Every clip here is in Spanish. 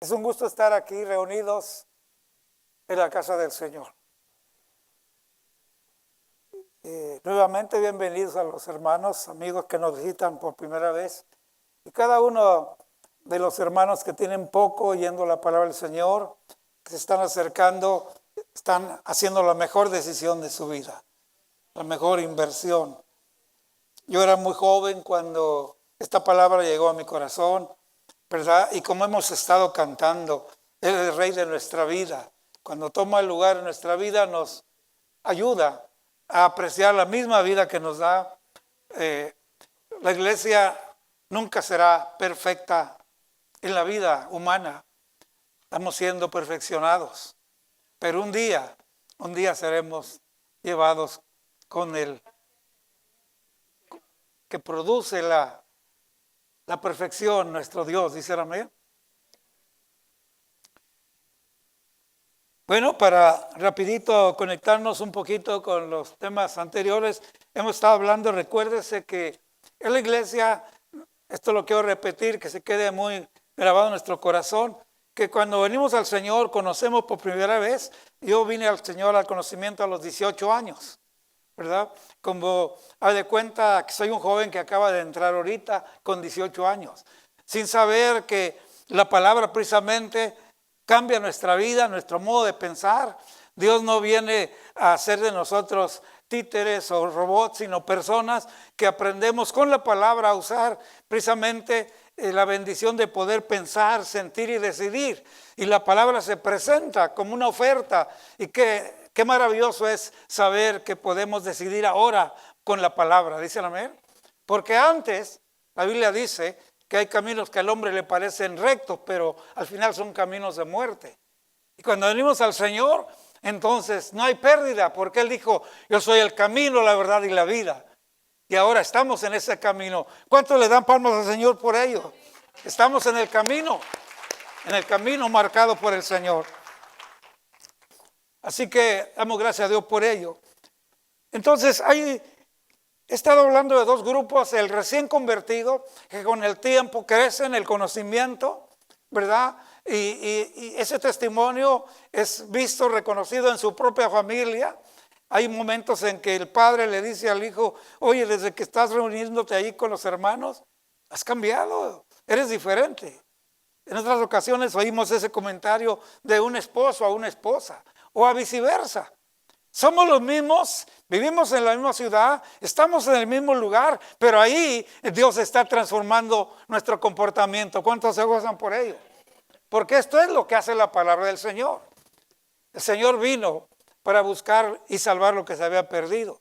Es un gusto estar aquí reunidos en la casa del Señor. Nuevamente bienvenidos a los hermanos, amigos que nos visitan por primera vez. Y cada uno de los hermanos que tienen poco oyendo la palabra del Señor, que se están acercando, están haciendo la mejor decisión de su vida, la mejor inversión. Yo era muy joven cuando esta palabra llegó a mi corazón, ¿verdad? Y como hemos estado cantando, Él es el Rey de nuestra vida. Cuando toma el lugar en nuestra vida nos ayuda a apreciar la misma vida que nos da. La iglesia nunca será perfecta en la vida humana. Estamos siendo perfeccionados. Pero un día seremos llevados con el que produce la perfección, nuestro Dios. ¿Dicen amén? Bueno, para rapidito conectarnos un poquito con los temas anteriores, hemos estado hablando, recuérdese que en la iglesia, esto lo quiero repetir, que se quede muy grabado en nuestro corazón, que cuando venimos al Señor, conocemos por primera vez. Yo vine al Señor al conocimiento a los 18 años, ¿verdad? Como haz de cuenta que soy un joven que acaba de entrar ahorita con 18 años, sin saber que la palabra precisamente cambia nuestra vida, nuestro modo de pensar. Dios no viene a hacer de nosotros títeres o robots, sino personas que aprendemos con la palabra a usar precisamente la bendición de poder pensar, sentir y decidir. Y la palabra se presenta como una oferta. Y qué maravilloso es saber que podemos decidir ahora con la palabra. ¿Dicen amén? Porque antes, la Biblia dice que hay caminos que al hombre le parecen rectos, pero al final son caminos de muerte. Y cuando venimos al Señor, entonces no hay pérdida, porque Él dijo, yo soy el camino, la verdad y la vida. Y ahora estamos en ese camino. ¿Cuántos le dan palmas al Señor por ello? Estamos en el camino marcado por el Señor. Así que damos gracias a Dios por ello. Entonces he estado hablando de dos grupos: el recién convertido, que con el tiempo crece en el conocimiento, ¿verdad? Y ese testimonio es visto, reconocido en su propia familia. Hay momentos en que el padre le dice al hijo, oye, desde que estás reuniéndote ahí con los hermanos, has cambiado, eres diferente. En otras ocasiones oímos ese comentario de un esposo a una esposa, o a viceversa. Somos los mismos, vivimos en la misma ciudad, estamos en el mismo lugar, pero ahí Dios está transformando nuestro comportamiento. ¿Cuántos se gozan por ello? Porque esto es lo que hace la palabra del Señor. El Señor vino para buscar y salvar lo que se había perdido.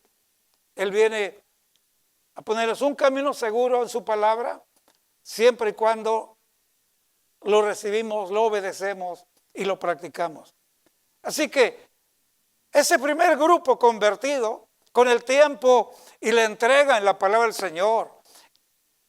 Él viene a ponernos un camino seguro en su palabra, siempre y cuando lo recibimos, lo obedecemos y lo practicamos. Así que ese primer grupo convertido, con el tiempo y la entrega en la palabra del Señor,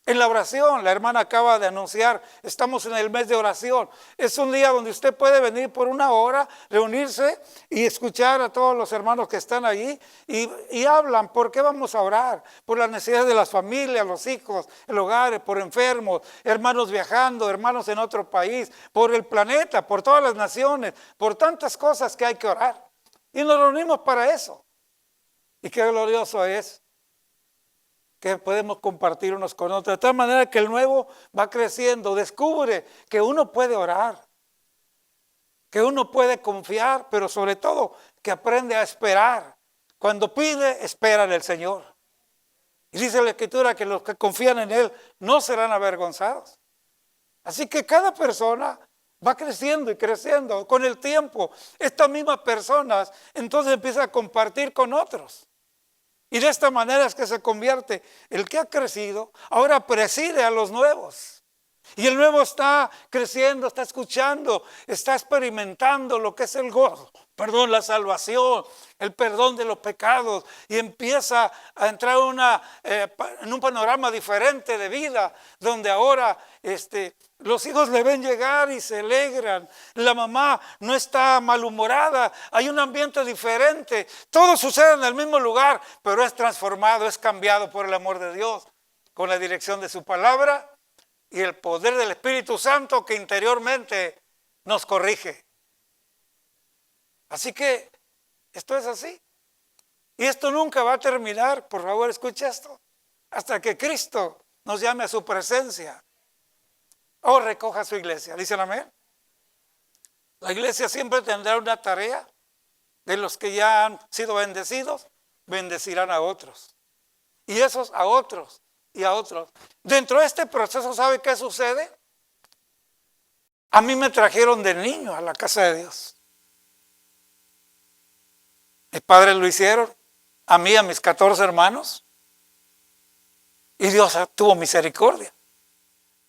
en la oración, la hermana acaba de anunciar, estamos en el mes de oración. Es un día donde usted puede venir por una hora, reunirse y escuchar a todos los hermanos que están allí y hablan. ¿Por qué vamos a orar? Por las necesidades de las familias, los hijos, el hogar, por enfermos, hermanos viajando, hermanos en otro país, por el planeta, por todas las naciones, por tantas cosas que hay que orar. Y nos reunimos para eso. Y qué glorioso es que podemos compartir unos con otros, de tal manera que el nuevo va creciendo, descubre que uno puede orar, que uno puede confiar, pero sobre todo que aprende a esperar. Cuando pide, espera en el Señor. Y dice la Escritura que los que confían en Él no serán avergonzados. Así que cada persona va creciendo y creciendo con el tiempo. Estas mismas personas entonces empiezan a compartir con otros. Y de esta manera es que se convierte el que ha crecido, ahora preside a los nuevos. Y el nuevo está creciendo, está escuchando, está experimentando lo que es el gozo, la salvación, el perdón de los pecados, y empieza a entrar en un panorama diferente de vida, donde ahora los hijos le ven llegar y se alegran. La mamá no está malhumorada, hay un ambiente diferente. Todo sucede en el mismo lugar, pero es transformado, es cambiado por el amor de Dios, con la dirección de su palabra y el poder del Espíritu Santo que interiormente nos corrige. Así que esto es así. Y esto nunca va a terminar, por favor escuche esto, hasta que Cristo nos llame a su presencia o recoja su iglesia. ¿Dicen amén? La iglesia siempre tendrá una tarea. De los que ya han sido bendecidos, bendecirán a otros. Y esos a otros y a otros. Dentro de este proceso, ¿sabe qué sucede? A mí me trajeron de niño a la casa de Dios. Mis padres lo hicieron, a mí, a mis 14 hermanos. Y Dios tuvo misericordia.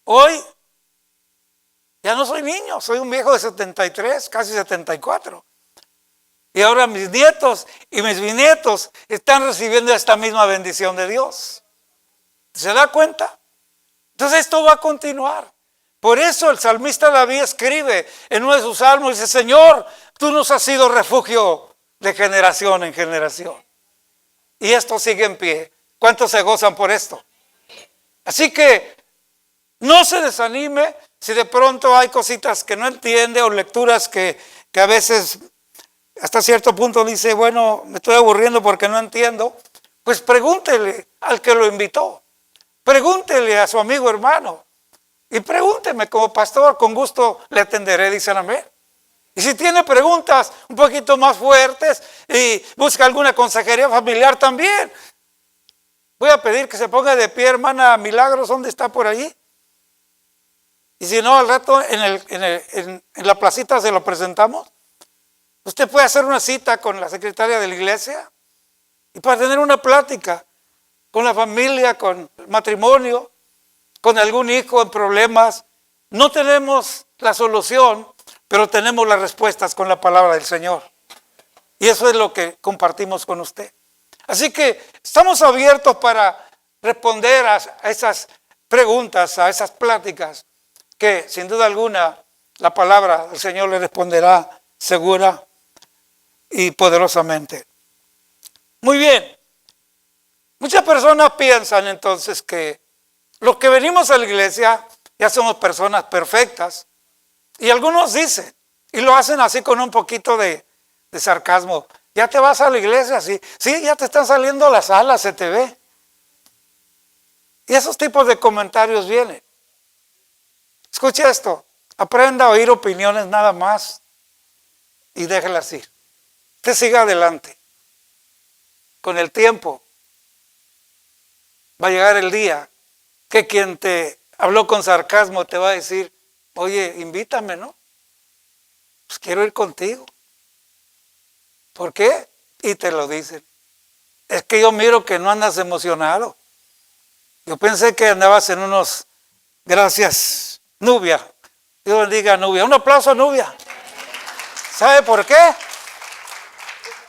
Hoy ya no soy niño, soy un viejo de 73, casi 74. Y ahora mis nietos y mis bisnietos están recibiendo esta misma bendición de Dios. ¿Se da cuenta? Entonces esto va a continuar. Por eso el salmista David escribe en uno de sus salmos, dice: Señor, tú nos has sido refugio de generación en generación. Y esto sigue en pie. ¿Cuántos se gozan por esto? Así que no se desanime si de pronto hay cositas que no entiende o lecturas que a veces hasta cierto punto dice: bueno, me estoy aburriendo porque no entiendo. Pues pregúntele al que lo invitó. Pregúntele a su amigo hermano. Y pregúnteme como pastor, con gusto le atenderé, dicen amén. Y si tiene preguntas un poquito más fuertes y busca alguna consejería familiar también, voy a pedir que se ponga de pie, hermana Milagros, ¿dónde está por ahí? Y si no, al rato en la placita se lo presentamos. Usted puede hacer una cita con la secretaria de la iglesia y para tener una plática con la familia, con el matrimonio, con algún hijo en problemas. No tenemos la solución, pero tenemos las respuestas con la palabra del Señor. Y eso es lo que compartimos con usted. Así que estamos abiertos para responder a esas preguntas, a esas pláticas, que sin duda alguna la palabra del Señor le responderá segura y poderosamente. Muy bien. Muchas personas piensan entonces que los que venimos a la iglesia ya somos personas perfectas. Y algunos dicen, y lo hacen así con un poquito de sarcasmo: ya te vas a la iglesia, sí, ya te están saliendo las alas, se te ve. Y esos tipos de comentarios vienen. Escuche esto, aprenda a oír opiniones nada más y déjelas ir. Usted siga adelante. Con el tiempo va a llegar el día que quien te habló con sarcasmo te va a decir: oye, invítame, ¿no? Pues quiero ir contigo. ¿Por qué? Y te lo dicen. Es que yo miro que no andas emocionado. Yo pensé que andabas en unos... Gracias, Nubia. Dios bendiga a Nubia. Un aplauso a Nubia. ¿Sabe por qué?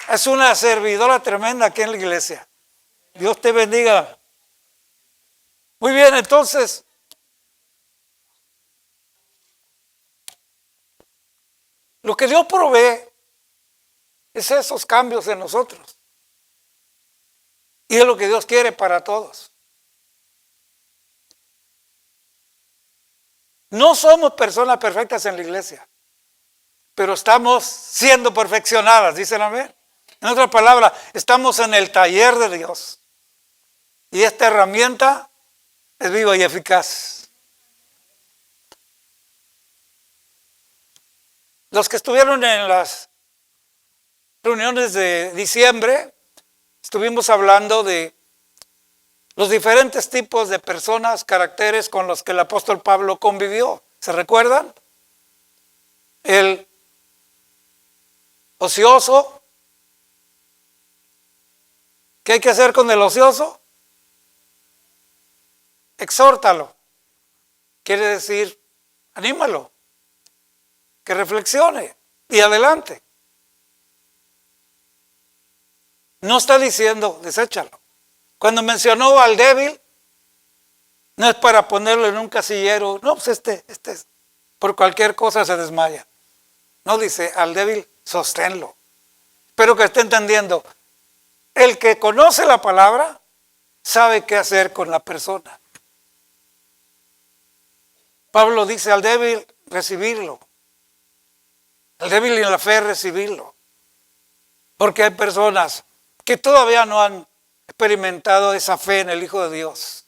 Es una servidora tremenda aquí en la iglesia. Dios te bendiga. Muy bien, entonces, lo que Dios provee es esos cambios en nosotros. Y es lo que Dios quiere para todos. No somos personas perfectas en la iglesia, pero estamos siendo perfeccionadas, dicen amén. En otras palabras, estamos en el taller de Dios. Y esta herramienta es viva y eficaz. Los que estuvieron en las reuniones de diciembre, estuvimos hablando de los diferentes tipos de personas, caracteres con los que el apóstol Pablo convivió. ¿Se recuerdan? El ocioso. ¿Qué hay que hacer con el ocioso? Exhórtalo. Quiere decir, anímalo, que reflexione y adelante. No está diciendo, deséchalo. Cuando mencionó al débil, no es para ponerlo en un casillero. No, pues este por cualquier cosa se desmaya. No, dice, al débil sosténlo. Espero que esté entendiendo. El que conoce la palabra sabe qué hacer con la persona. Pablo dice al débil recibirlo, al débil en la fe recibirlo. Porque hay personas que todavía no han experimentado esa fe en el Hijo de Dios.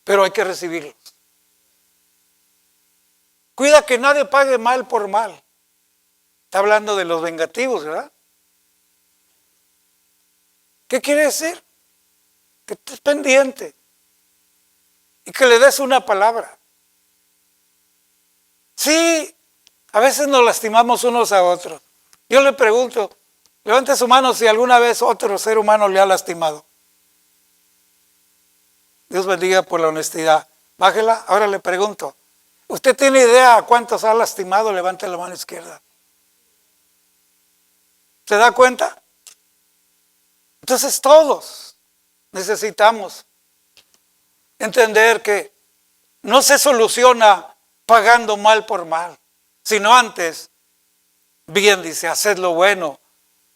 Pero hay que recibirlos. Cuida que nadie pague mal por mal. Está hablando de los vengativos, ¿verdad? ¿Qué quiere decir? Que estés pendiente y que le des una palabra. Sí, a veces nos lastimamos unos a otros. Yo le pregunto, levante su mano si alguna vez otro ser humano le ha lastimado. Dios bendiga por la honestidad. Bájela. Ahora le pregunto, ¿usted tiene idea a cuántos ha lastimado? Levante la mano izquierda. ¿Se da cuenta? Entonces todos necesitamos entender que no se soluciona pagando mal por mal, sino antes, bien dice, haced lo bueno,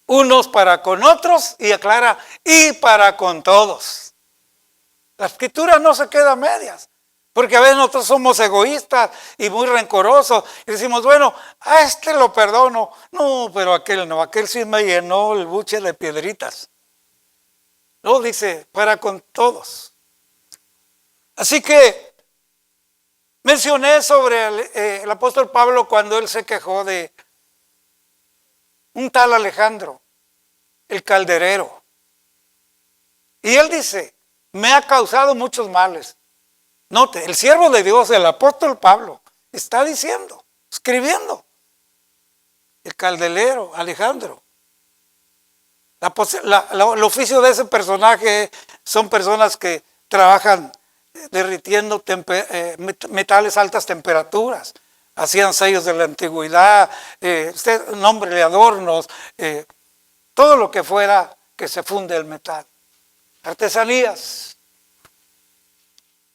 unos para con otros, y aclara, y para con todos. La escritura no se queda a medias, porque a veces nosotros somos egoístas y muy rencorosos, y decimos, bueno, a este lo perdono, no, pero aquel no, aquel sí me llenó el buche de piedritas. No, dice, para con todos. Así que mencioné sobre el apóstol Pablo cuando él se quejó de un tal Alejandro, el calderero. Y él dice, me ha causado muchos males. Note, el siervo de Dios, el apóstol Pablo, está diciendo, escribiendo, el calderero, Alejandro. El oficio de ese personaje son personas que trabajan derritiendo metales a altas temperaturas. Hacían sellos de la antigüedad, nombre de adornos, todo lo que fuera que se funde el metal. Artesanías.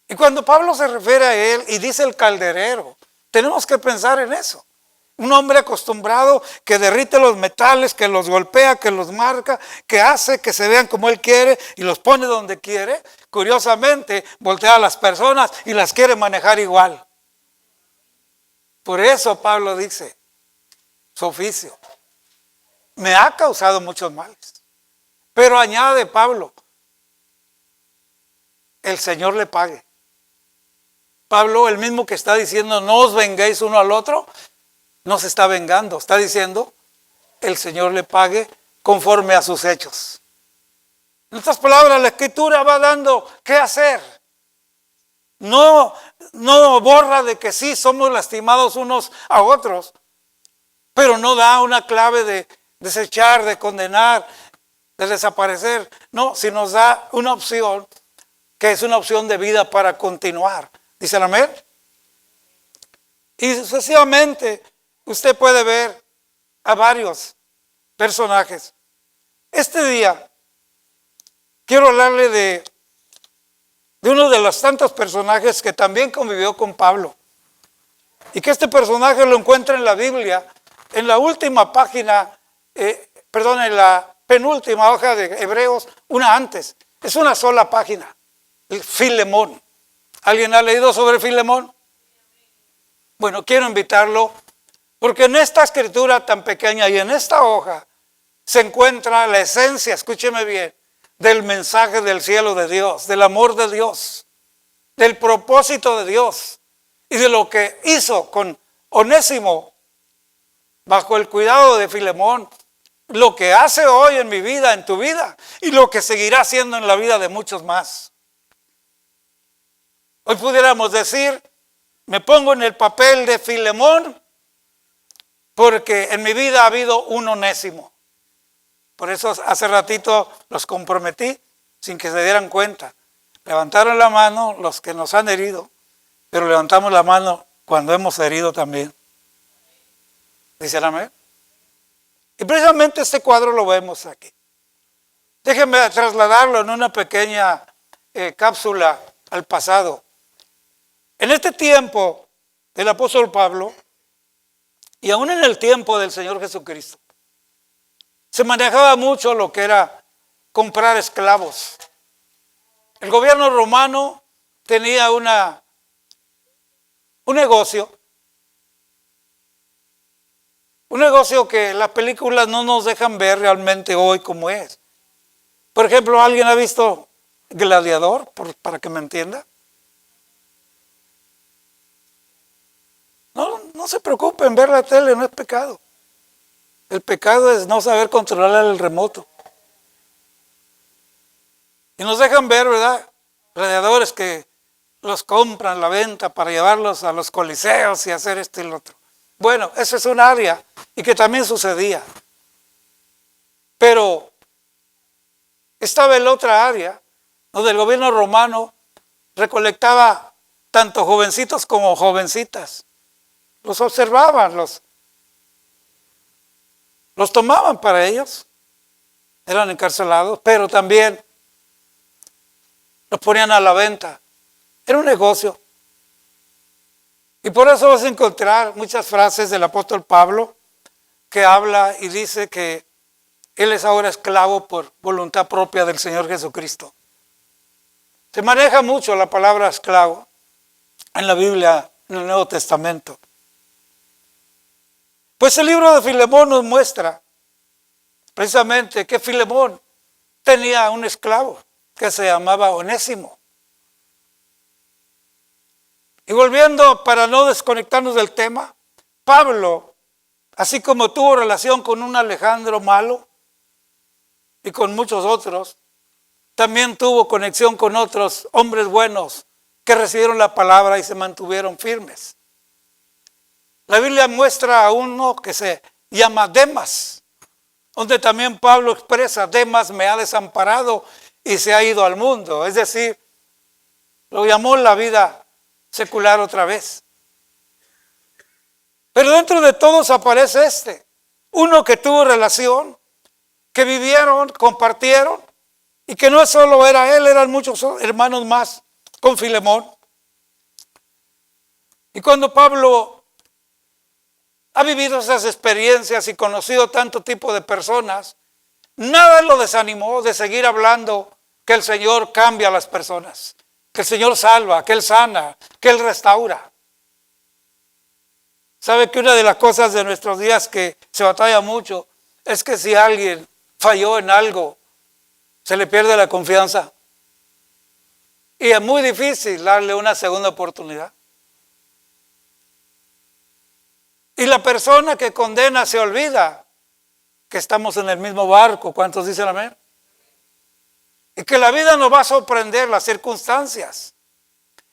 Y cuando Pablo se refiere a él y dice el calderero, tenemos que pensar en eso. Un hombre acostumbrado que derrite los metales, que los golpea, que los marca, que hace que se vean como él quiere y los pone donde quiere. Curiosamente, voltea a las personas y las quiere manejar igual. Por eso Pablo dice, su oficio me ha causado muchos males. Pero añade Pablo, el Señor le pague. Pablo, el mismo que está diciendo, no os venguéis uno al otro, no se está vengando, está diciendo, el Señor le pague conforme a sus hechos. En otras palabras, la Escritura va dando qué hacer. No borra de que sí somos lastimados unos a otros, pero no da una clave de desechar, de condenar, de desaparecer. No, si nos da una opción, que es una opción de vida para continuar. ¿Dicen amén? Y sucesivamente usted puede ver a varios personajes. Este día quiero hablarle de uno de los tantos personajes que también convivió con Pablo. Y que este personaje lo encuentra en la Biblia, en la última página, en la penúltima hoja de Hebreos, una antes. Es una sola página, el Filemón. ¿Alguien ha leído sobre Filemón? Bueno, quiero invitarlo, porque en esta escritura tan pequeña y en esta hoja se encuentra la esencia, escúcheme bien, del mensaje del cielo de Dios, del amor de Dios, del propósito de Dios y de lo que hizo con Onésimo bajo el cuidado de Filemón, lo que hace hoy en mi vida, en tu vida, y lo que seguirá haciendo en la vida de muchos más. Hoy pudiéramos decir, me pongo en el papel de Filemón porque en mi vida ha habido un Onésimo. Por eso hace ratito los comprometí sin que se dieran cuenta. Levantaron la mano los que nos han herido, pero levantamos la mano cuando hemos herido también. ¿Dicen amén? Y precisamente este cuadro lo vemos aquí. Déjenme trasladarlo en una pequeña cápsula al pasado. En este tiempo del apóstol Pablo, y aún en el tiempo del Señor Jesucristo, se manejaba mucho lo que era comprar esclavos. El gobierno romano tenía un negocio Un negocio que las películas no nos dejan ver realmente hoy como es. Por ejemplo, ¿alguien ha visto Gladiador? Para que me entienda. No se preocupen, ver la tele no es pecado. El pecado es no saber controlar el remoto. Y nos dejan ver, ¿verdad? Gladiadores que los compran la venta para llevarlos a los coliseos y hacer esto y lo otro. Bueno, eso es un área y que también sucedía. Pero estaba en otra área donde el gobierno romano recolectaba tanto jovencitos como jovencitas. Los observaban, los tomaban para ellos, eran encarcelados, pero también los ponían a la venta. Era un negocio. Y por eso vas a encontrar muchas frases del apóstol Pablo que habla y dice que él es ahora esclavo por voluntad propia del Señor Jesucristo. Se maneja mucho la palabra esclavo en la Biblia, en el Nuevo Testamento. Pues el libro de Filemón nos muestra precisamente que Filemón tenía un esclavo que se llamaba Onésimo. Y volviendo, para no desconectarnos del tema, Pablo, así como tuvo relación con un Alejandro malo y con muchos otros, también tuvo conexión con otros hombres buenos que recibieron la palabra y se mantuvieron firmes. La Biblia muestra a uno que se llama Demas, donde también Pablo expresa: Demas me ha desamparado y se ha ido al mundo. Es decir, lo llamó la vida secular otra vez. Pero dentro de todos aparece uno que tuvo relación, que vivieron, compartieron, y que no solo era él, eran muchos hermanos más con Filemón. Y cuando Pablo ha vivido esas experiencias y conocido tanto tipo de personas, nada lo desanimó de seguir hablando que el Señor cambia a las personas, que el Señor salva, que Él sana, que Él restaura. ¿Sabe que una de las cosas de nuestros días que se batalla mucho es que si alguien falló en algo, se le pierde la confianza? Y es muy difícil darle una segunda oportunidad. Y la persona que condena se olvida que estamos en el mismo barco. ¿Cuántos dicen amén? Y que la vida nos va a sorprender, las circunstancias.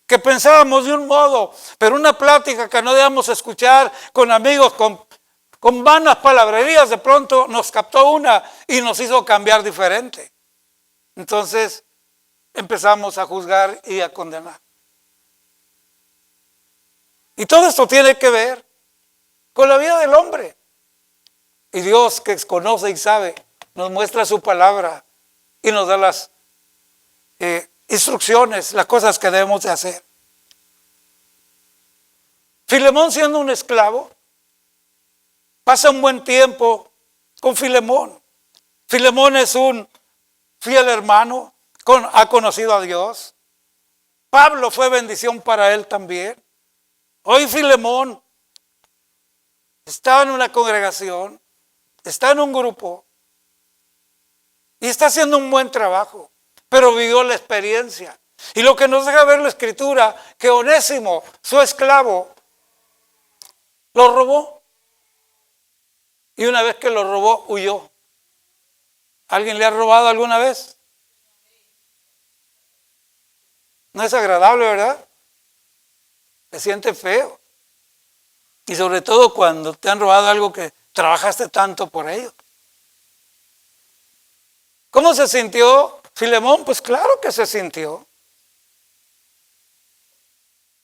Que pensábamos de un modo, pero una plática que no debíamos escuchar con amigos, con vanas palabrerías, de pronto nos captó una y nos hizo cambiar diferente. Entonces empezamos a juzgar y a condenar. Y todo esto tiene que ver con la vida del hombre. Y Dios, que conoce y sabe, nos muestra su palabra y nos da las instrucciones, las cosas que debemos de hacer. Filemón, siendo un esclavo, pasa un buen tiempo con Filemón. Filemón es un fiel hermano, ha conocido a Dios. Pablo fue bendición para él también. Hoy Filemón está en una congregación, está en un grupo y está haciendo un buen trabajo, pero vivió la experiencia. Y lo que nos deja ver la Escritura, que Onésimo, su esclavo, lo robó. Y una vez que lo robó, huyó. ¿Alguien le ha robado alguna vez? No es agradable, ¿verdad? Se siente feo. Y sobre todo cuando te han robado algo que trabajaste tanto por ello. ¿Cómo se sintió Filemón? Pues claro que se sintió.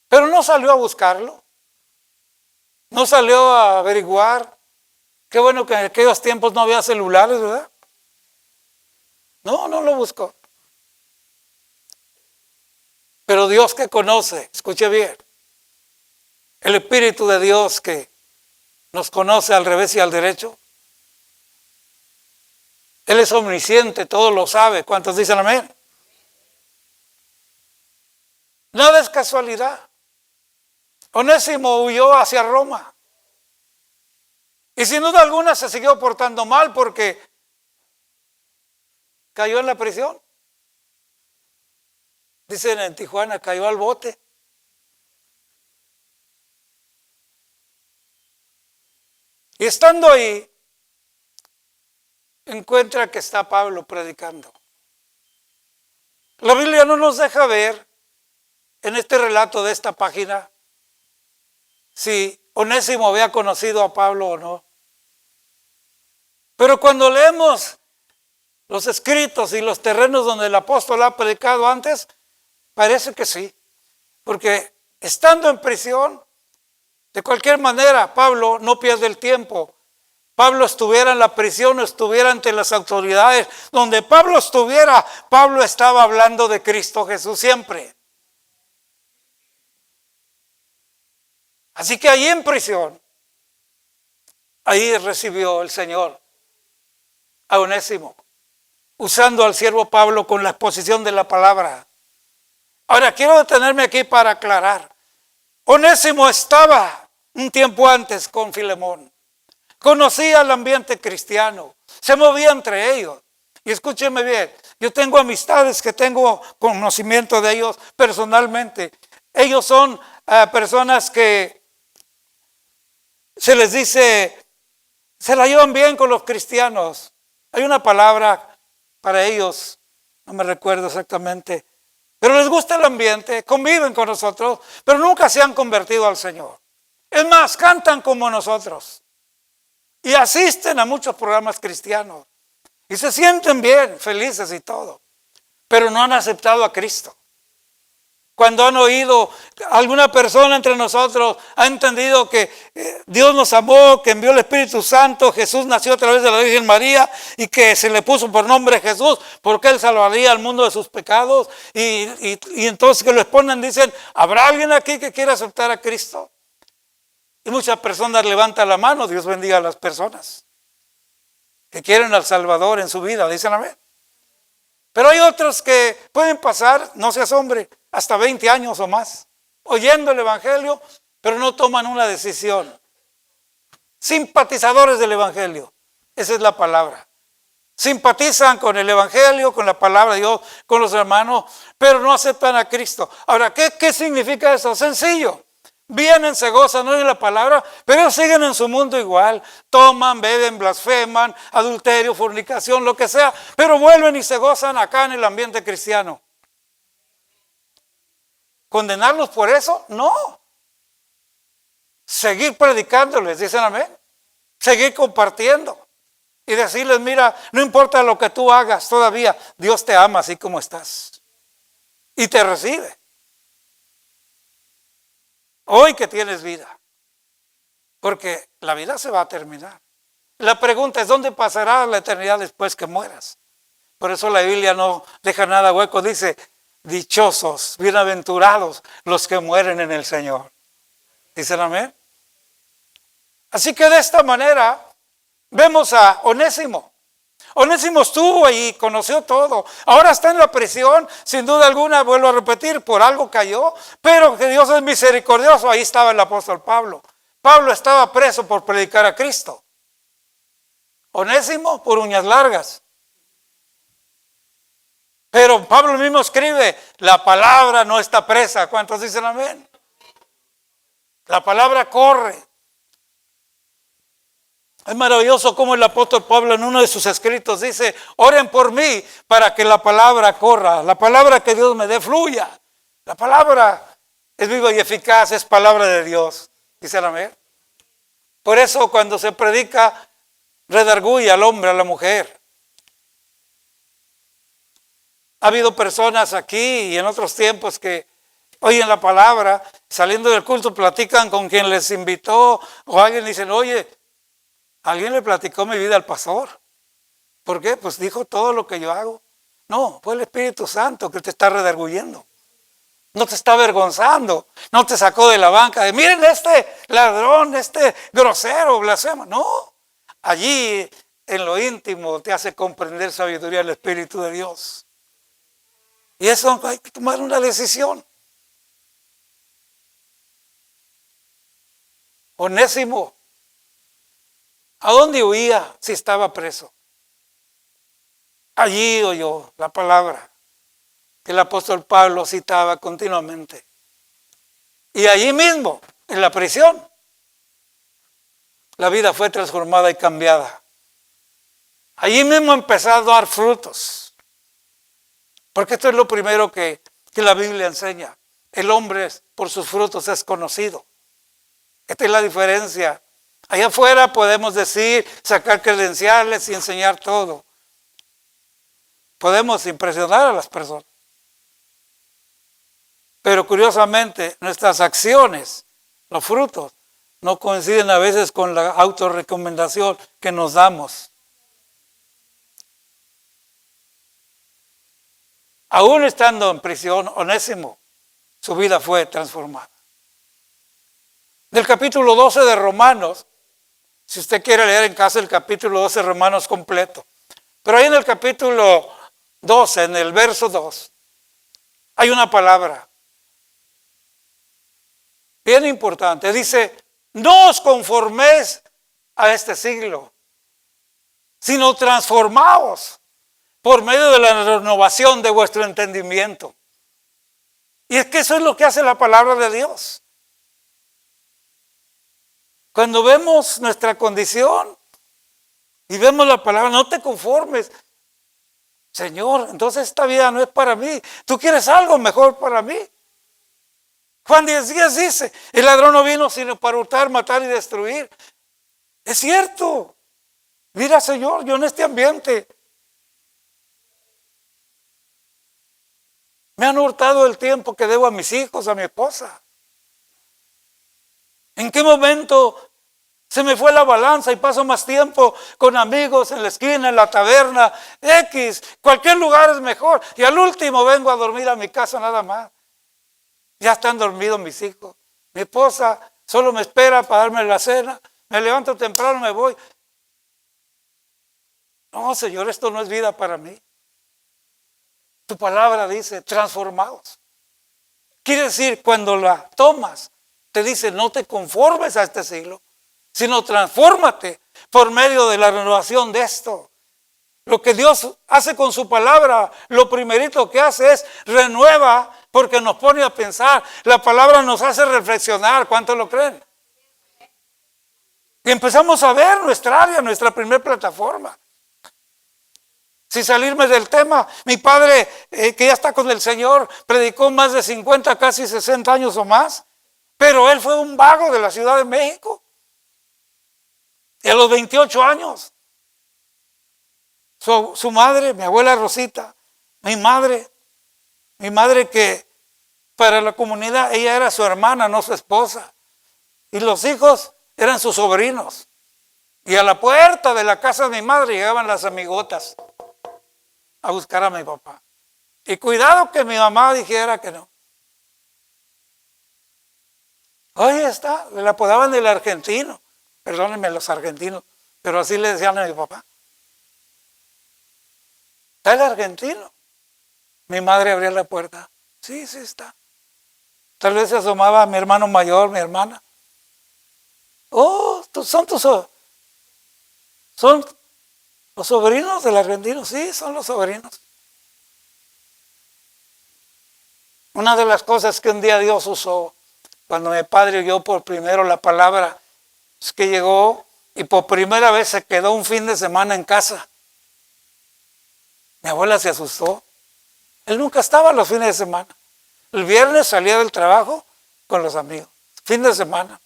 Pero no salió a buscarlo. No salió a averiguar. Qué bueno que en aquellos tiempos no había celulares, ¿verdad? No lo buscó. Pero Dios que conoce, escuche bien, el Espíritu de Dios que nos conoce al revés y al derecho, Él es omnisciente, todo lo sabe. ¿Cuántos dicen amén? Nada es casualidad. Onésimo huyó hacia Roma. Y Y sin duda alguna se siguió portando mal porque cayó en la prisión. Dicen en Tijuana, cayó al bote. Y estando ahí, encuentra que está Pablo predicando. La Biblia no nos deja ver en este relato de esta página si Onésimo había conocido a Pablo o no. Pero cuando leemos los escritos y los terrenos donde el apóstol ha predicado antes, parece que sí. Porque estando en prisión, de cualquier manera, Pablo no pierde el tiempo. Pablo estuviera en la prisión, estuviera ante las autoridades, donde Pablo estuviera, Pablo estaba hablando de Cristo Jesús siempre. Así que ahí en prisión, ahí recibió el Señor a Onésimo, usando al siervo Pablo con la exposición de la palabra. Ahora quiero detenerme aquí para aclarar. Onésimo estaba un tiempo antes con Filemón. Conocía el ambiente cristiano, se movía entre ellos. Y escúcheme bien, yo tengo amistades que tengo conocimiento de ellos personalmente. Ellos son personas que se les dice, se la llevan bien con los cristianos. Hay una palabra para ellos, no me recuerdo exactamente, pero les gusta el ambiente, conviven con nosotros, pero nunca se han convertido al Señor. Es más, cantan como nosotros. Y asisten a muchos programas cristianos. Y se sienten bien, felices y todo. Pero no han aceptado a Cristo. Cuando han oído, alguna persona entre nosotros ha entendido que Dios nos amó, que envió el Espíritu Santo, Jesús nació a través de la Virgen María y que se le puso por nombre Jesús porque Él salvaría al mundo de sus pecados. Y entonces que lo exponen dicen, ¿habrá alguien aquí que quiera aceptar a Cristo? Y muchas personas levantan la mano, Dios bendiga a las personas que quieren al Salvador en su vida, dicen amén. Pero hay otros que pueden pasar, no se asombre, hasta 20 años o más, oyendo el Evangelio, pero no toman una decisión. Simpatizadores del Evangelio, esa es la palabra. Simpatizan con el Evangelio, con la palabra de Dios, con los hermanos, pero no aceptan a Cristo. Ahora, ¿qué significa eso? Sencillo. Vienen, se gozan, no oyen la palabra, pero ellos siguen en su mundo igual. Toman, beben, blasfeman, adulterio, fornicación, lo que sea, pero vuelven y se gozan acá en el ambiente cristiano. ¿Condenarlos por eso? No. Seguir predicándoles, dicen amén. Seguir compartiendo. Y decirles, mira, no importa lo que tú hagas todavía, Dios te ama así como estás. Y te recibe. Hoy que tienes vida. Porque la vida se va a terminar. La pregunta es, ¿dónde pasará la eternidad después que mueras? Por eso la Biblia no deja nada hueco. Dice, dichosos, bienaventurados los que mueren en el Señor. ¿Dicen amén? Así que de esta manera vemos a Onésimo. Onésimo estuvo ahí, conoció todo. Ahora está en la prisión, sin duda alguna, vuelvo a repetir, por algo cayó, pero que Dios es misericordioso. Ahí estaba el apóstol Pablo. Pablo estaba preso por predicar a Cristo. Onésimo por uñas largas. Pero Pablo mismo escribe, la palabra no está presa. ¿Cuántos dicen amén? La palabra corre. Es maravilloso cómo el apóstol Pablo en uno de sus escritos dice, oren por mí para que la palabra corra, la palabra que Dios me dé fluya. La palabra es viva y eficaz, es palabra de Dios. Dice amén. Por eso cuando se predica, redarguye al hombre, a la mujer. Ha habido personas aquí y en otros tiempos que oyen la palabra, saliendo del culto platican con quien les invitó o alguien dicen, oye, alguien le platicó mi vida al pastor. ¿Por qué? Pues dijo todo lo que yo hago. No, fue el Espíritu Santo que te está redarguyendo. No te está avergonzando. No te sacó de la banca de, miren este ladrón, este grosero, blasfemo. No, allí en lo íntimo te hace comprender sabiduría del Espíritu de Dios. Y eso hay que tomar una decisión. Onésimo ¿A dónde huía si estaba preso? Allí oyó la palabra que el apóstol Pablo citaba continuamente. Y allí mismo, en la prisión, la vida fue transformada y cambiada. Allí mismo empezó a dar frutos. Porque esto es lo primero que la Biblia enseña. El hombre por sus frutos es conocido. Esta es la diferencia. Allá afuera podemos decir, sacar credenciales y enseñar todo. Podemos impresionar a las personas. Pero curiosamente, nuestras acciones, los frutos, no coinciden a veces con la autorrecomendación que nos damos. Aún estando en prisión, Onésimo, su vida fue transformada. Del capítulo 12 de Romanos, si usted quiere leer en casa el capítulo 12 de Romanos completo, pero ahí en el capítulo 12, en el verso 2, hay una palabra bien importante. Dice, no os conforméis a este siglo, sino transformaos por medio de la renovación de vuestro entendimiento. Y es que eso es lo que hace la palabra de Dios. Cuando vemos nuestra condición y vemos la palabra, no te conformes. Señor, entonces esta vida no es para mí. Tú quieres algo mejor para mí. Juan 10:10 dice, el ladrón no vino sino para hurtar, matar y destruir. Es cierto. Mira, Señor, yo en este ambiente me han hurtado el tiempo que debo a mis hijos, a mi esposa. ¿En qué momento se me fue la balanza y paso más tiempo con amigos en la esquina, en la taberna, X, cualquier lugar es mejor? Y al último vengo a dormir a mi casa nada más. Ya están dormidos mis hijos. Mi esposa solo me espera para darme la cena. Me levanto temprano, me voy. No, Señor, esto no es vida para mí. Tu palabra dice, transformados. Quiere decir, cuando la tomas, te dice, no te conformes a este siglo, sino transfórmate por medio de la renovación de esto. Lo que Dios hace con su palabra, lo primerito que hace es renueva, porque nos pone a pensar. La palabra nos hace reflexionar. ¿Cuántos lo creen? Y empezamos a ver nuestra área, nuestra primera plataforma. Sin salirme del tema, mi padre, que ya está con el Señor, predicó más de 50, casi 60 años o más, pero él fue un vago de la Ciudad de México. Y a los 28 años, su madre, mi abuela Rosita, mi madre que para la comunidad ella era su hermana, no su esposa, y los hijos eran sus sobrinos. Y a la puerta de la casa de mi madre llegaban las amigotas a buscar a mi papá. Y cuidado que mi mamá dijera que no. Ahí está, le apodaban el argentino. Perdónenme los argentinos, pero así le decían a mi papá. ¿Está el argentino? Mi madre abría la puerta. Sí está. Tal vez se asomaba a mi hermano mayor, mi hermana. Oh, son los sobrinos del argentino. Sí, son los sobrinos. Una de las cosas que un día Dios usó, cuando mi padre oyó por primero la palabra, es que llegó y por primera vez se quedó un fin de semana en casa. Mi abuela se asustó. Él nunca estaba los fines de semana. El viernes salía del trabajo con los amigos. Fin de semana.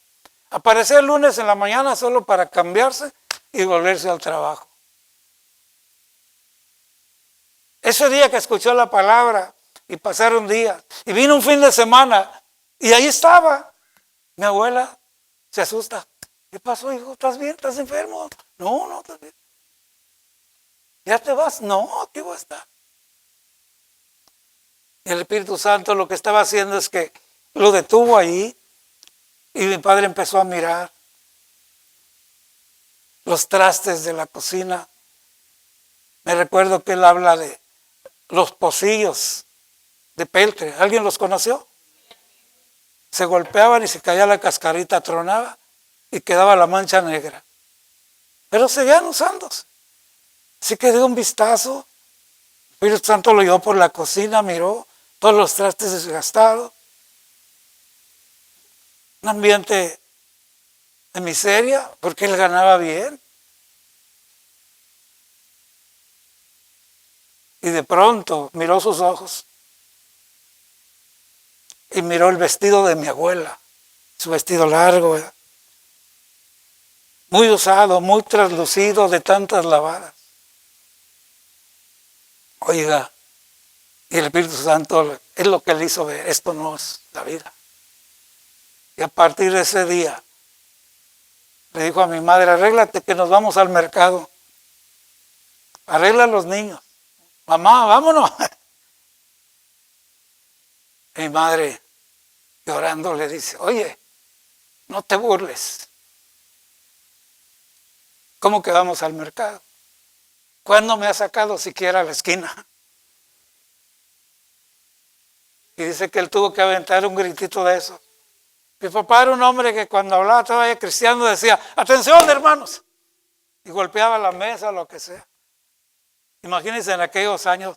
Aparecía el lunes en la mañana solo para cambiarse y volverse al trabajo. Ese día que escuchó la palabra y pasaron días y vino un fin de semana y ahí estaba. Mi abuela se asusta. ¿Qué pasó, hijo? ¿Estás bien? ¿Estás enfermo? No, estás bien. ¿Ya te vas? No, aquí voy a estar. Y el Espíritu Santo lo que estaba haciendo es que lo detuvo ahí y mi padre empezó a mirar los trastes de la cocina. Me recuerdo que él habla de los pocillos de peltre. ¿Alguien los conoció? Se golpeaban y se caía la cascarita, tronaba y quedaba la mancha negra. pero seguían usándose. Así que dio un vistazo. El Espíritu Santo lo llevó por la cocina, miró todos los trastes desgastados. Un ambiente de miseria, porque él ganaba bien. Y de pronto miró sus ojos y miró el vestido de mi abuela, su vestido largo, muy usado, muy traslucido de tantas lavadas. Oiga, y el Espíritu Santo es lo que le hizo ver, esto no es la vida. Y a partir de ese día le dijo a mi madre, arréglate que nos vamos al mercado. Arregla a los niños. Mamá, vámonos. Mi madre, llorando, le dice, oye, no te burles. ¿Cómo que vamos al mercado? ¿Cuándo me ha sacado siquiera a la esquina? Y dice que él tuvo que aventar un gritito de eso. Mi papá era un hombre que cuando hablaba todavía cristiano decía, atención hermanos, y golpeaba la mesa, lo que sea. Imagínense en aquellos años,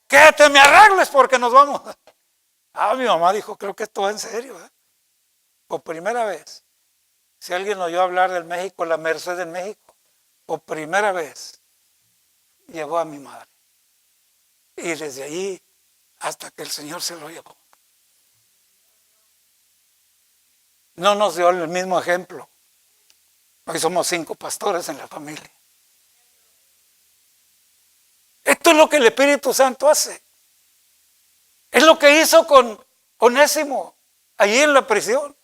que te me arregles porque nos vamos. Mi mamá dijo, creo que esto va en serio. Por primera vez, si alguien oyó hablar del México, la Merced en México, por primera vez, llevó a mi madre. Y desde allí hasta que el Señor se lo llevó. No nos dio el mismo ejemplo. Hoy somos 5 pastores en la familia. Esto es lo que el Espíritu Santo hace. Es lo que hizo con Onésimo allí en la prisión.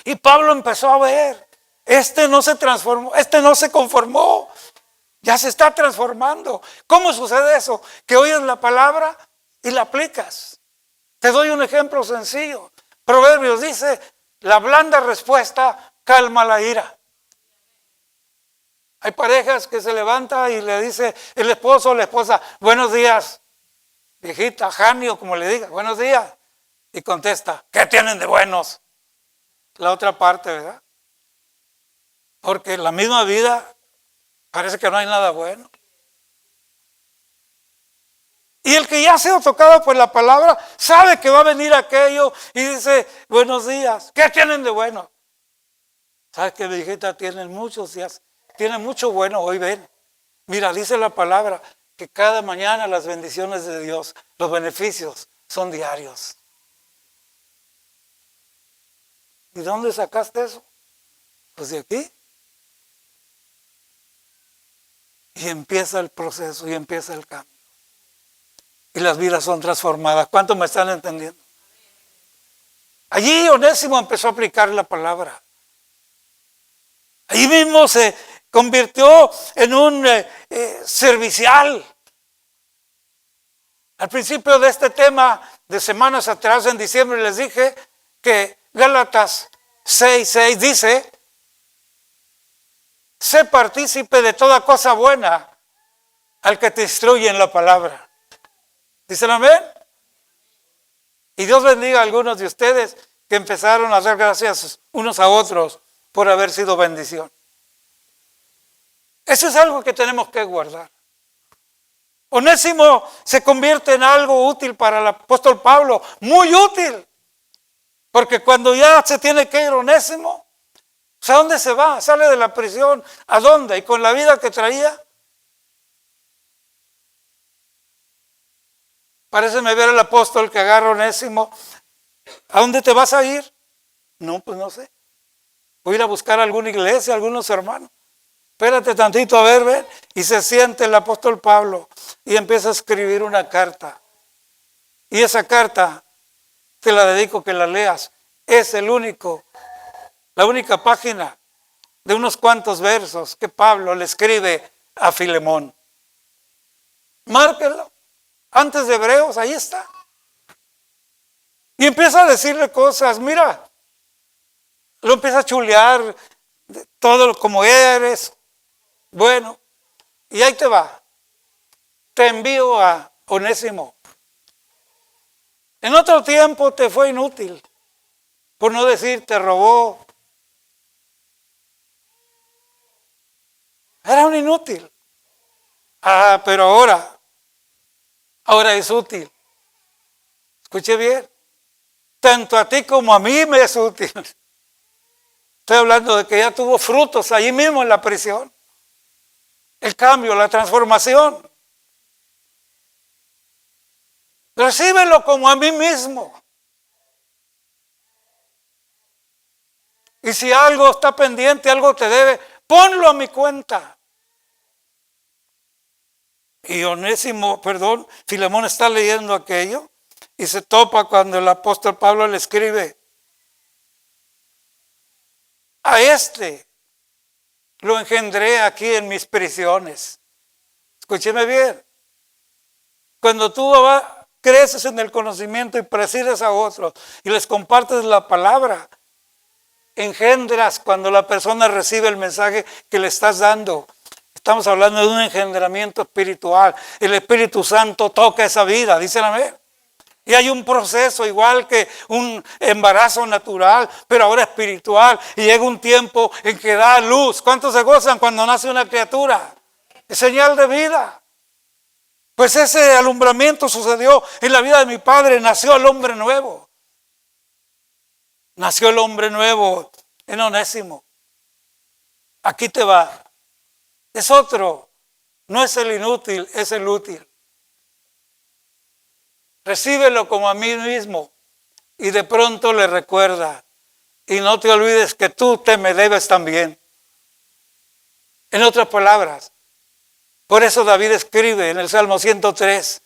Y Pablo empezó a ver, este no se transformó, este no se conformó, ya se está transformando. ¿Cómo sucede eso? Que oyes la palabra y la aplicas. Te doy un ejemplo sencillo. Proverbios dice, la blanda respuesta calma la ira. Hay parejas que se levantan y le dice el esposo o la esposa, buenos días, viejita, Janio, como le diga, buenos días. Y contesta, ¿qué tienen de buenos? La otra parte, ¿verdad? Porque en la misma vida parece que no hay nada bueno. Y el que ya ha sido tocado por la palabra sabe que va a venir aquello y dice, buenos días, ¿qué tienen de bueno? ¿Sabes que mi hijita tiene muchos días? Tiene mucho bueno, hoy ven. Mira, dice la palabra que cada mañana las bendiciones de Dios, los beneficios son diarios. ¿Y dónde sacaste eso? Pues de aquí. Y empieza el proceso y empieza el cambio. Y las vidas son transformadas. ¿Cuántos me están entendiendo? Allí Onésimo empezó a aplicar la palabra. Allí mismo se convirtió en un servicial. Al principio de este tema, de semanas atrás, en diciembre, les dije que Gálatas 6:6 dice, sé partícipe de toda cosa buena al que te instruye en la palabra. ¿Dicen amén? Y Dios bendiga a algunos de ustedes que empezaron a dar gracias unos a otros por haber sido bendición. Eso es algo que tenemos que guardar. Onésimo se convierte en algo útil para el apóstol Pablo, muy útil. Porque cuando ya se tiene que ir Onésimo, ¿a dónde se va? Sale de la prisión, ¿a dónde? Y con la vida que traía. Paréceme ver al apóstol que agarra a Onésimo. ¿A dónde te vas a ir? No, pues no sé. Voy a ir a buscar alguna iglesia, algunos hermanos. Espérate tantito a ver, ven. Y se siente el apóstol Pablo y empieza a escribir una carta. Y esa carta te la dedico que la leas. Es la única página de unos cuantos versos que Pablo le escribe a Filemón. Márquenlo. Antes de Hebreos, ahí está. Y empieza a decirle cosas, mira, lo empieza a chulear, todo como eres. Bueno, y ahí te va. Te envío a Onésimo. En otro tiempo te fue inútil, por no decir te robó. Era un inútil. Pero ahora es útil. Escuche bien. Tanto a ti como a mí me es útil. Estoy hablando de que ya tuvo frutos allí mismo en la prisión. El cambio, la transformación. Recíbelo como a mí mismo. Y si algo está pendiente, algo te debe, ponlo a mi cuenta. Y Filemón está leyendo aquello y se topa cuando el apóstol Pablo le escribe: a este lo engendré aquí en mis prisiones. Escúcheme bien. Cuando tú creces en el conocimiento y presides a otros y les compartes la palabra, engendras cuando la persona recibe el mensaje que le estás dando. Estamos hablando de un engendramiento espiritual. El Espíritu Santo toca esa vida, dicen amén. Y hay un proceso igual que un embarazo natural, pero ahora espiritual. Y llega un tiempo en que da luz. ¿Cuántos se gozan cuando nace una criatura? Es señal de vida. Pues ese alumbramiento sucedió en la vida de mi padre. Nació el hombre nuevo. Nació el hombre nuevo en Onésimo. Aquí te va. Es otro. No es el inútil, es el útil. Recíbelo como a mí mismo y de pronto le recuerda. Y no te olvides que tú te me debes también. En otras palabras, por eso David escribe en el Salmo 103: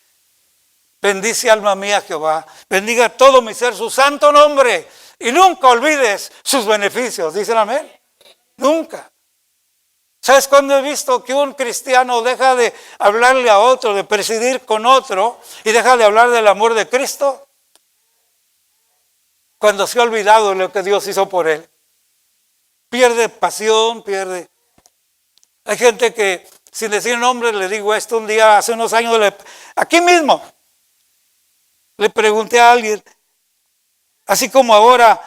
bendice alma mía Jehová, bendiga todo mi ser su santo nombre y nunca olvides sus beneficios. ¿Dicen amén? Nunca. ¿Sabes cuándo he visto que un cristiano deja de hablarle a otro, de presidir con otro y deja de hablar del amor de Cristo? Cuando se ha olvidado lo que Dios hizo por él. Pierde pasión, pierde. Hay gente que, sin decir nombre, le digo esto un día, hace unos años, aquí mismo, le pregunté a alguien, así como ahora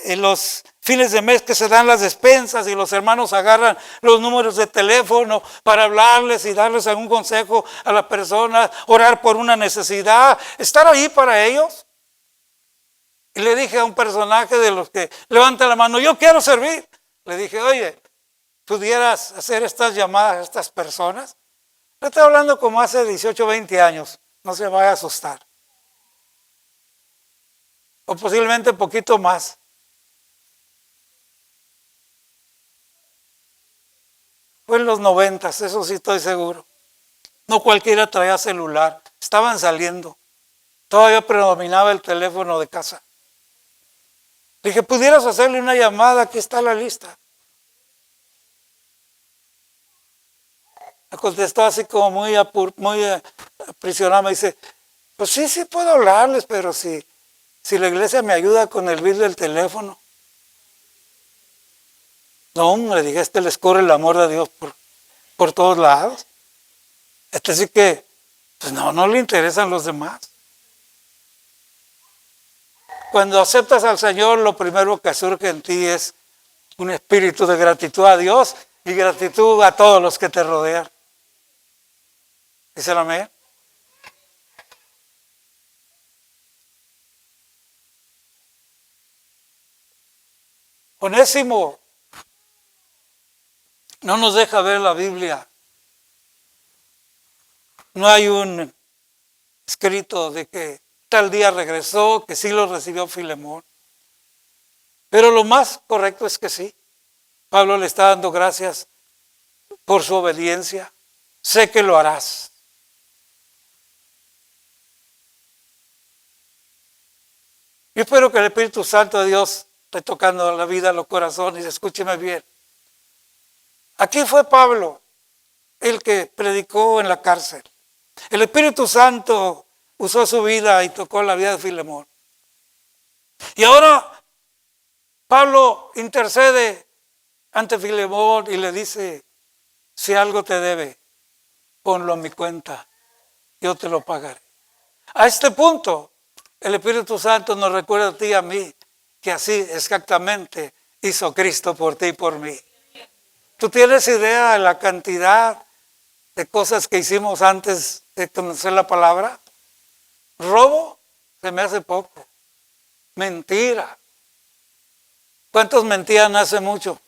en los fines de mes que se dan las despensas y los hermanos agarran los números de teléfono para hablarles y darles algún consejo a la persona, orar por una necesidad, estar ahí para ellos. Y le dije a un personaje de los que levanta la mano: yo quiero servir. Le dije: oye, ¿pudieras hacer estas llamadas a estas personas? Le estoy hablando como hace 18, 20 años, no se vaya a asustar. O posiblemente un poquito más. Fue en los 90, eso sí estoy seguro. No cualquiera traía celular, estaban saliendo. Todavía predominaba el teléfono de casa. Dije: ¿pudieras hacerle una llamada? Aquí está la lista. Me contestó así como muy aprisionado. Me dice: pues sí puedo hablarles, pero si la iglesia me ayuda con el bill del teléfono. No, le dije, les corre el amor de Dios por todos lados. Sí que, pues no le interesan los demás. Cuando aceptas al Señor, lo primero que surge en ti es un espíritu de gratitud a Dios y gratitud a todos los que te rodean. ¿Dicen amén? Onésimo no nos deja ver la Biblia. No hay un escrito de que tal día regresó, que sí lo recibió Filemón. Pero lo más correcto es que sí. Pablo le está dando gracias por su obediencia. Sé que lo harás. Yo espero que el Espíritu Santo de Dios esté tocando la vida, los corazones. Escúcheme bien. Aquí fue Pablo el que predicó en la cárcel. El Espíritu Santo usó su vida y tocó la vida de Filemón. Y ahora Pablo intercede ante Filemón y le dice: si algo te debe, ponlo a mi cuenta, yo te lo pagaré. A este punto, el Espíritu Santo nos recuerda a ti y a mí que así exactamente hizo Cristo por ti y por mí. ¿Tú tienes idea de la cantidad de cosas que hicimos antes de conocer la palabra? Robo, se me hace poco. Mentira. ¿Cuántos mentían hace mucho?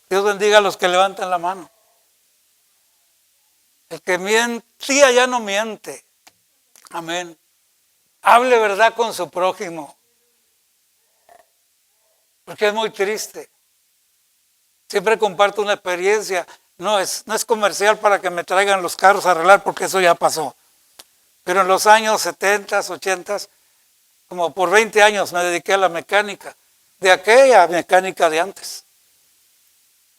Dios bendiga a los que levantan la mano. El que mentía ya no miente. Amén. Hable verdad con su prójimo. Porque es muy triste. Siempre comparto una experiencia. No es comercial para que me traigan los carros a arreglar, porque eso ya pasó. Pero en los años 70, 80, como por 20 años me dediqué a la mecánica. De aquella mecánica de antes.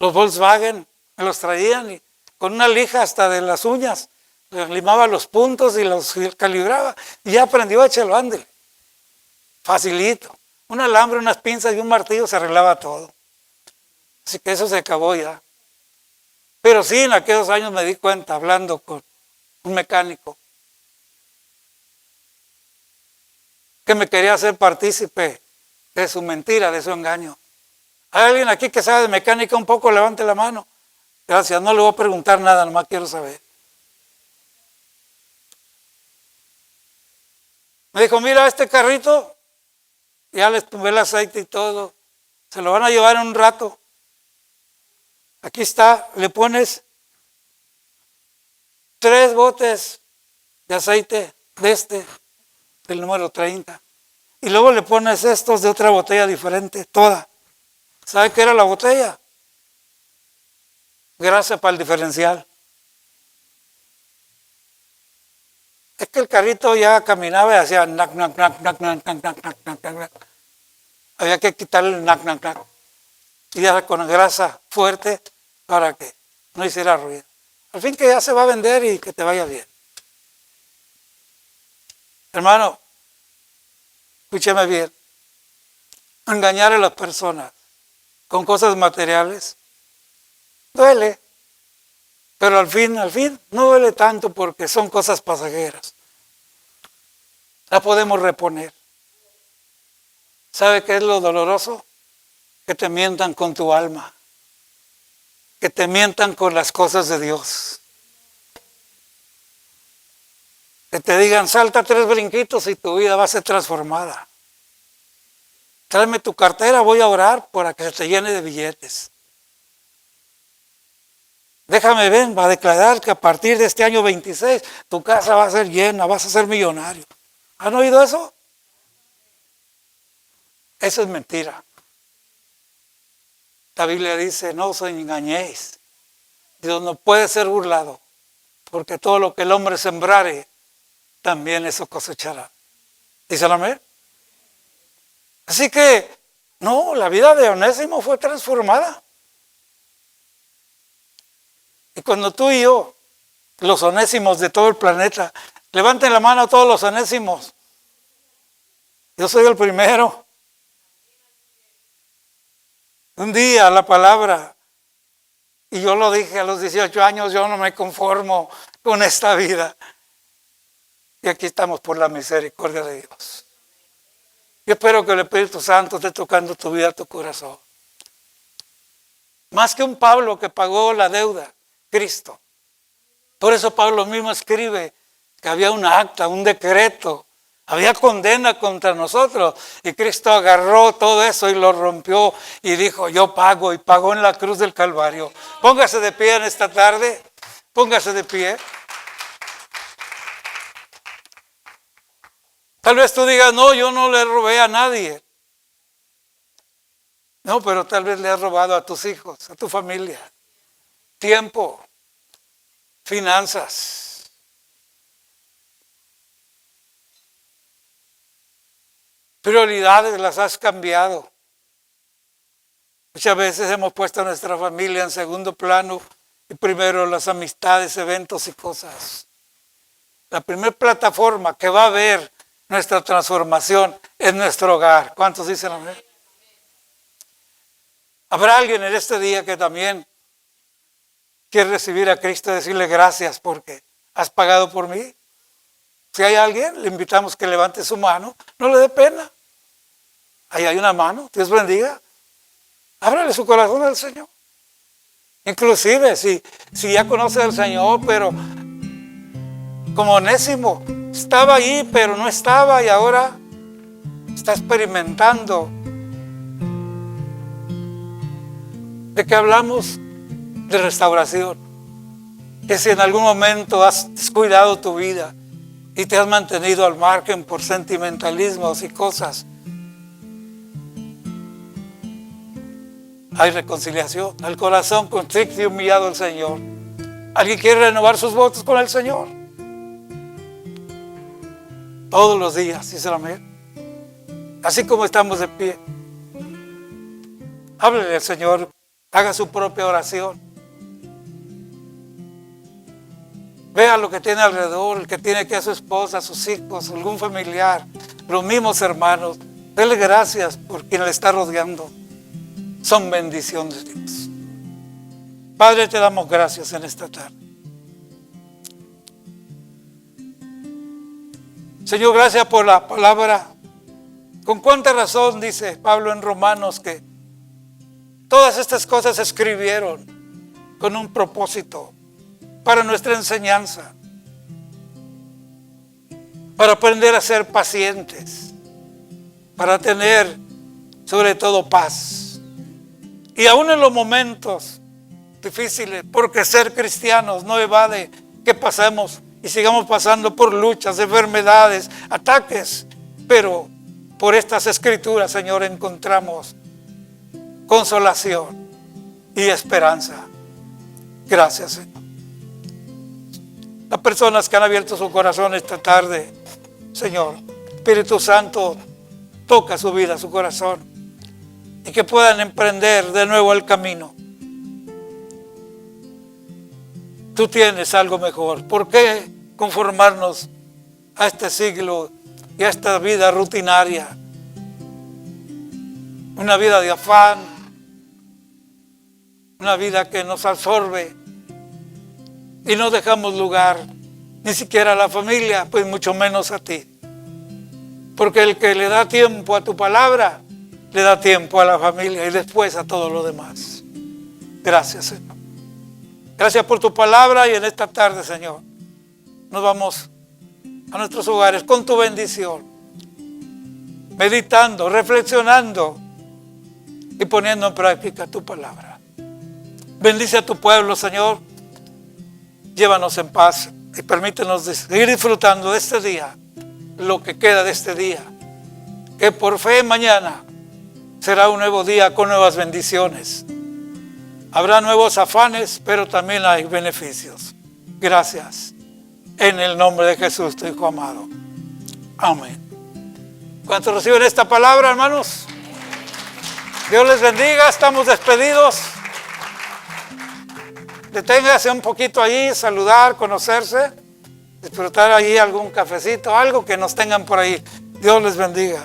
Los Volkswagen me los traían y con una lija hasta de las uñas. Les limaba los puntos y los calibraba. Y ya aprendió a echarlo, ándele. Facilito. Un alambre, unas pinzas y un martillo se arreglaba todo. Así que eso se acabó ya. Pero sí, en aquellos años me di cuenta, hablando con un mecánico, que me quería hacer partícipe de su mentira, de su engaño. ¿Hay alguien aquí que sabe de mecánica un poco? Levante la mano. Gracias, no le voy a preguntar nada, nomás quiero saber. Me dijo, mira, este carrito, ya les tuve el aceite y todo, se lo van a llevar en un rato. Aquí está, le pones 3 botes de aceite de del número 30. Y luego le pones estos de otra botella diferente, toda. ¿Sabe qué era la botella? Grasa para el diferencial. Es que el carrito ya caminaba y hacía nac, nac, nac, nac, nac, nac, nac, nac, nac, nac. Había que quitarle el nac, nac, nac. Y ya con grasa fuerte para que no hiciera ruido. Al fin que ya se va a vender y que te vaya bien. Hermano, escúcheme bien. Engañar a las personas con cosas materiales duele. Pero al fin, no duele tanto porque son cosas pasajeras. La podemos reponer. ¿Sabe qué es lo doloroso? Que te mientan con tu alma. Que te mientan con las cosas de Dios. Que te digan, salta 3 brinquitos y tu vida va a ser transformada. Tráeme tu cartera, voy a orar para que se te llene de billetes. Déjame ver, va a declarar que a partir de este año 26 tu casa va a ser llena, vas a ser millonario. ¿Han oído eso? Eso es mentira. La Biblia dice, no os engañéis. Dios no puede ser burlado, porque todo lo que el hombre sembrare, también eso cosechará. ¿Dice amén? Así que, no, la vida de Onésimo fue transformada. Y cuando tú y yo, los onésimos de todo el planeta, levanten la mano a todos los onésimos. Yo soy el primero. Un día la palabra, y yo lo dije a los 18 años, yo no me conformo con esta vida. Y aquí estamos por la misericordia de Dios. Yo espero que el Espíritu Santo esté tocando tu vida, tu corazón. Más que un Pablo que pagó la deuda, Cristo. Por eso Pablo mismo escribe que había un acta, un decreto, había condena contra nosotros y Cristo agarró todo eso y lo rompió y dijo, yo pago, y pagó en la cruz del Calvario. Póngase de pie en esta tarde, póngase de pie. Tal vez tú digas, no, yo no le robé a nadie. No, pero tal vez le has robado a tus hijos, a tu familia. Tiempo, finanzas. Prioridades las has cambiado. Muchas veces hemos puesto a nuestra familia en segundo plano y primero las amistades, eventos y cosas. La primera plataforma que va a ver nuestra transformación es nuestro hogar. ¿Cuántos dicen amén? Habrá alguien en este día que también quiere recibir a Cristo y decirle gracias porque has pagado por mí. Si hay alguien, le invitamos que levante su mano, no le dé pena. Ahí hay una mano, Dios bendiga. Ábrale su corazón al Señor. Inclusive si ya conoces al Señor, pero como Onésimo, estaba ahí, pero no estaba, y ahora está experimentando. ¿De qué hablamos? De restauración. Que si en algún momento has descuidado tu vida y te has mantenido al margen por sentimentalismos y cosas, hay reconciliación. Al corazón contrito y humillado el Señor. ¿Alguien quiere renovar sus votos con el Señor? Todos los días, dice el amén. Así como estamos de pie, háblele al Señor, haga su propia oración. Vea lo que tiene alrededor, el que tiene que a su esposa, a sus hijos, algún familiar, los mismos hermanos. Dele gracias por quien le está rodeando. Son bendiciones de Dios. Padre, te damos gracias en esta tarde. Señor, gracias por la palabra. Con cuánta razón dice Pablo en Romanos que todas estas cosas se escribieron con un propósito, para nuestra enseñanza, para aprender a ser pacientes, para tener sobre todo paz. Y aún en los momentos difíciles, porque ser cristianos no evade que pasemos y sigamos pasando por luchas, enfermedades, ataques, pero por estas escrituras, Señor, encontramos consolación y esperanza. Gracias, Señor. Las personas que han abierto su corazón esta tarde, Señor, Espíritu Santo, toca su vida, su corazón, y que puedan emprender de nuevo el camino. Tú tienes algo mejor. ¿Por qué conformarnos a este siglo y a esta vida rutinaria? Una vida de afán, una vida que nos absorbe y no dejamos lugar ni siquiera a la familia, pues mucho menos a ti. Porque el que le da tiempo a tu palabra, le da tiempo a la familia y después a todo lo demás. Gracias, Señor. Gracias por tu palabra, y en esta tarde, Señor, nos vamos a nuestros hogares con tu bendición, meditando, reflexionando y poniendo en práctica tu palabra. Bendice a tu pueblo, Señor. Llévanos en paz y permítenos seguir disfrutando de este día, lo que queda de este día, que por fe mañana será un nuevo día con nuevas bendiciones. Habrá nuevos afanes, pero también hay beneficios. Gracias. En el nombre de Jesús, tu Hijo amado. Amén. ¿Cuántos reciben esta palabra, hermanos? Dios les bendiga. Estamos despedidos. Deténgase un poquito ahí, saludar, conocerse, disfrutar ahí algún cafecito, algo que nos tengan por ahí. Dios les bendiga.